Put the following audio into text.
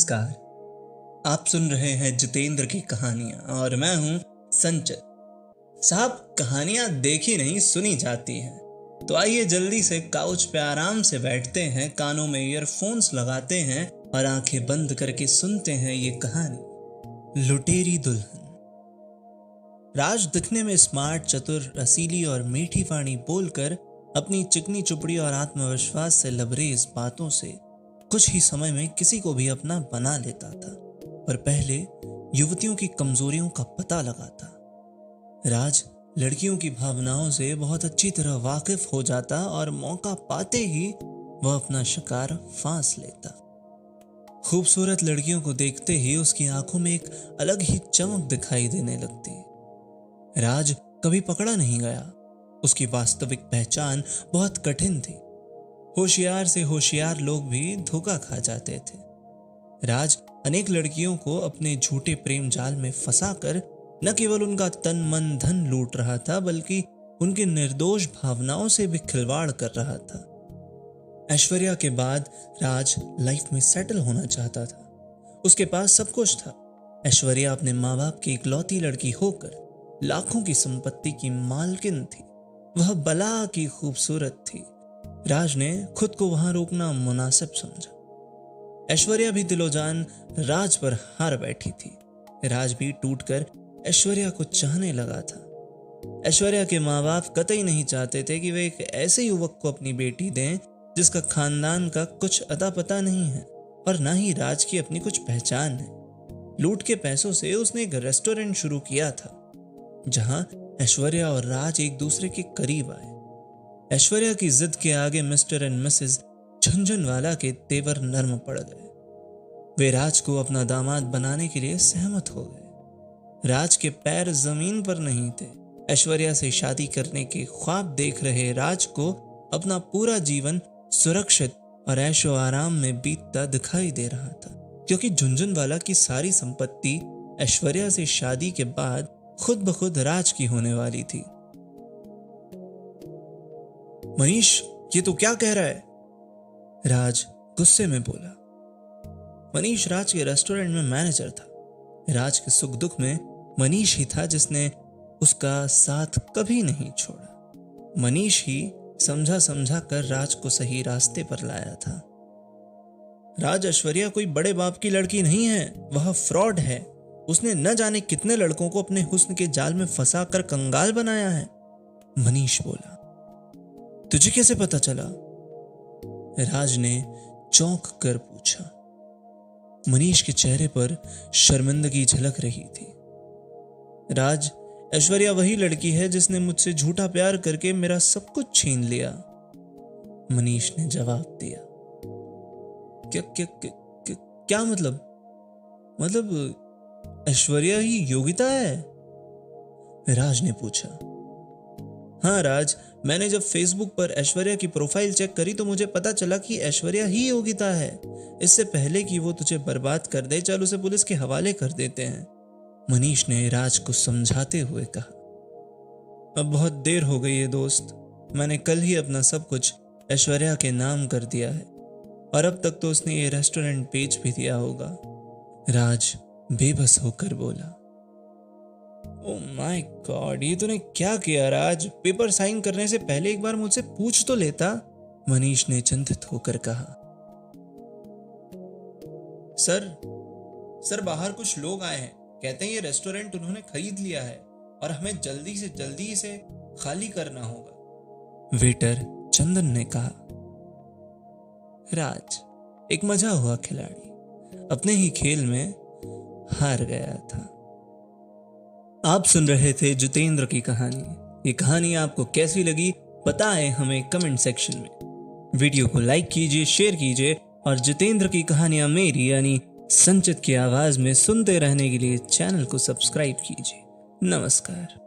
नमस्कार। आप सुन रहे हैं जितेंद्र की कहानियां और मैं हूं संचित। साहब, कहानियां देखी नहीं सुनी जाती हैं, तो आइए जल्दी से काउच पे आराम से बैठते हैं, कानों में ईयरफोन्स लगाते हैं और आंखें बंद करके सुनते हैं ये कहानी, लुटेरी दुल्हन। राज दिखने में स्मार्ट, चतुर, रसीली और मीठी वाणी बोलकर अपनी चिकनी चुपड़ी और आत्मविश्वास से लबरेज बातों से कुछ ही समय में किसी को भी अपना बना लेता था, पर पहले युवतियों की कमजोरियों का पता लगाता। राज लड़कियों की भावनाओं से बहुत अच्छी तरह वाकिफ हो जाता और मौका पाते ही वह अपना शिकार फांस लेता। खूबसूरत लड़कियों को देखते ही उसकी आंखों में एक अलग ही चमक दिखाई देने लगती। राज कभी पकड़ा नहीं गया, उसकी वास्तविक पहचान बहुत कठिन थी। होशियार से होशियार लोग भी धोखा खा जाते थे। राज अनेक लड़कियों को अपने झूठे प्रेम जाल में फंसाकर न केवल उनका तन मन धन लूट रहा था, बल्कि उनकी निर्दोष भावनाओं से भी खिलवाड़ कर रहा था। ऐश्वर्या के बाद राज लाइफ में सेटल होना चाहता था। उसके पास सब कुछ था। ऐश्वर्या अपने माँ बाप की इकलौती लड़की होकर लाखों की संपत्ति की मालकिन थी। वह बला की खूबसूरत थी। राज ने खुद को वहां रोकना मुनासिब समझा। ऐश्वर्या भी दिलोजान राज पर हार बैठी थी। राज भी टूटकर ऐश्वर्या को चाहने लगा था। ऐश्वर्या के माँ बाप कतई नहीं चाहते थे कि वे एक ऐसे युवक को अपनी बेटी दें जिसका खानदान का कुछ अता पता नहीं है और ना ही राज की अपनी कुछ पहचान है। लूट के पैसों से उसने एक रेस्टोरेंट शुरू किया था जहां ऐश्वर्या और राज एक दूसरे के करीब आए। ऐश्वर्या की जिद के आगे मिस्टर एंड मिसेस झुनझुनवाला के तेवर नर्म पड़ गए। वे राज को अपना दामाद बनाने के लिए सहमत हो गए। राज के पैर जमीन पर नहीं थे। ऐश्वर्या से शादी करने के ख्वाब देख रहे राज को अपना पूरा जीवन सुरक्षित और ऐशो आराम में बीतता दिखाई दे रहा था, क्योंकि झुनझुनवाला की सारी संपत्ति ऐश्वर्या से शादी के बाद खुद ब खुद राज की होने वाली थी। मनीष, ये तो क्या कह रहा है? राज गुस्से में बोला। मनीष राज के रेस्टोरेंट में मैनेजर था। राज के सुख दुख में मनीष ही था जिसने उसका साथ कभी नहीं छोड़ा। मनीष ही समझा समझा कर राज को सही रास्ते पर लाया था। राज, ऐश्वर्या कोई बड़े बाप की लड़की नहीं है, वह फ्रॉड है। उसने न जाने कितने लड़कों को अपने हुस्न के जाल में फंसा कर कंगाल बनाया है, मनीष बोला। तुझे कैसे पता चला? राज ने चौंक कर पूछा। मनीष के चेहरे पर शर्मिंदगी झलक रही थी। राज, ऐश्वर्या वही लड़की है जिसने मुझसे झूठा प्यार करके मेरा सब कुछ छीन लिया, मनीष ने जवाब दिया। क्या क्या क्या, क्या, क्या मतलब ऐश्वर्या ही योगिता है? राज ने पूछा। हाँ राज, मैंने जब फेसबुक पर ऐश्वर्या की प्रोफाइल चेक करी तो मुझे पता चला कि ऐश्वर्या ही योगिता है। इससे पहले कि वो तुझे बर्बाद कर दे, चल उसे पुलिस के हवाले कर देते हैं, मनीष ने राज को समझाते हुए कहा। अब बहुत देर हो गई है दोस्त, मैंने कल ही अपना सब कुछ ऐश्वर्या के नाम कर दिया है और अब तक तो उसने ये रेस्टोरेंट बेच भी दिया होगा, राज बेबस होकर बोला। ओह माय गॉड, ये तूने क्या किया राज? पेपर साइन करने से पहले एक बार मुझसे पूछ तो लेता, मनीष ने चिंतित होकर कहा। सर बाहर कुछ लोग आए हैं, कहते हैं ये रेस्टोरेंट उन्होंने खरीद लिया है और हमें जल्दी से जल्दी इसे खाली करना होगा, वेटर चंदन ने कहा। राज एक मजा हुआ खिलाड़ी अपने ही खेल में हार गया था। आप सुन रहे थे जितेंद्र की कहानी। ये कहानी आपको कैसी लगी बताएं हमें कमेंट सेक्शन में। वीडियो को लाइक कीजिए, शेयर कीजिए और जितेंद्र की कहानियां मेरी यानी संचित की आवाज में सुनते रहने के लिए चैनल को सब्सक्राइब कीजिए। नमस्कार।